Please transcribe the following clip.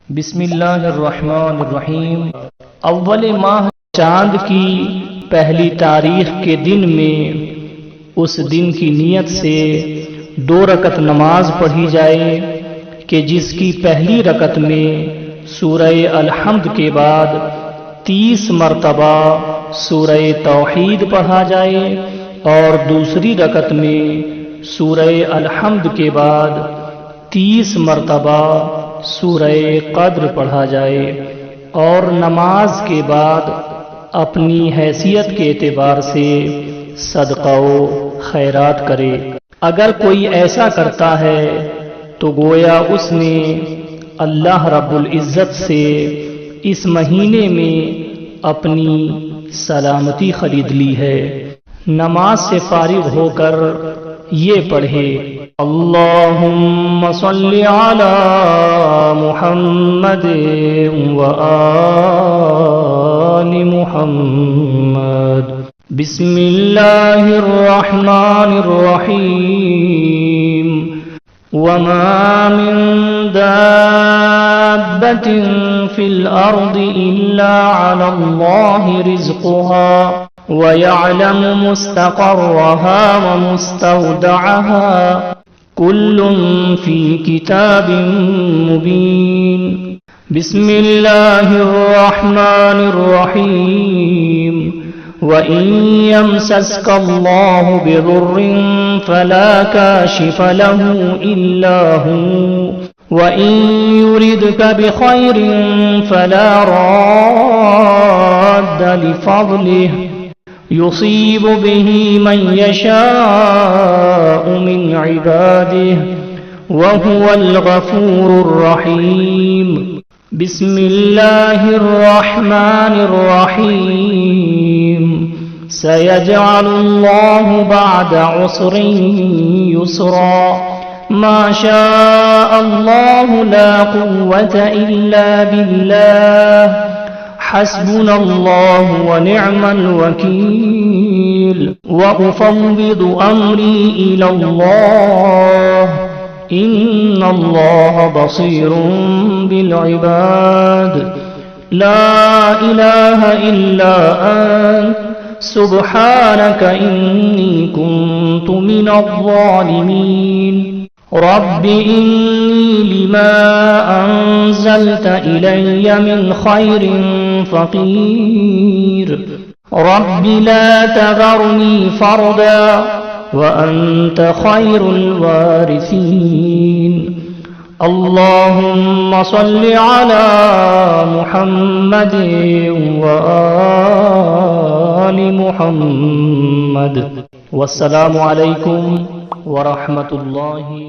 बिस्मिल्लाहिर्रहमानिर्रहीम। अव्वल माह चांद की पहली तारीख के दिन में उस दिन की नियत से 2 रकत नमाज पढ़ी जाए कि जिसकी पहली रकत में सूरह अल-हम्द के बाद 30 मरतबा सूरह तौहीद पढ़ा जाए और दूसरी रकत में सूरह अल-हम्द के बाद 30 मरतबा सूरह कद्र पढ़ा जाए और नमाज के बाद अपनी हैसियत के एतबार से सदका व खैरात करे। अगर कोई ऐसा करता है तो गोया उसने अल्लाह रब्बुल इज़्ज़त से इस महीने में अपनी सलामती खरीद ली है। नमाज से फारिग होकर ये पढ़े, अल्लाहुम्मा सल्लि अला मुहम्मद व आलि मुहम्मद। बिस्मिल्लाहिर रहमानिर रहीम। वमा मिन दाब्बतिन फिल अर्दि इल्ला अलाल्लाहि रिज़्क़ुहा व यअलमु मुस्तक़र्रहा व मुस्तौदअहा कुल्लुन फी किताबिन मुबीन। बिस्मिल्लाहिर रहमानिर रहीम। व इन यमसस्कल्लाहु बिदुर्रिन फला काशिफ़ लहू इल्ला हू व इन युरिदका बिखैरिन फला राद्द लिफ़ज़लिहि युसीब बिही मन यशाअ मिन इबादिहि व हुवल गफूरुर रहीम। बिस्मिल्लाहिर रहमानिर रहीम। सयजअलुल्लाहु बअद उसरिन युसरा मा शाअ अल्लाहु ला कुव्वता इल्ला बिल्लाह हस्बुनल्लाहु व निअमल वकील। व उफव्विदु अम्री इलल्लाह इन्नल्लाह बसीरुम बिल इबाद। ला इलाहा इल्ला अंत सुब्हानक इन्नी कुन्तु मिनज़ ज़ालिमीन। रब्बि इन्नी लिमा अंज़लत इलय्य मिन खैरिन फ़क़ीर। रब्बि ला तज़रनी फ़र्दा व अन्त खैरुल वारिसीन। अल्लाहुम्मा सल्लि अला मुहम्मद व आलि मुहम्मद। वस्सलामु अलैकुम व रहमतुल्लाहि।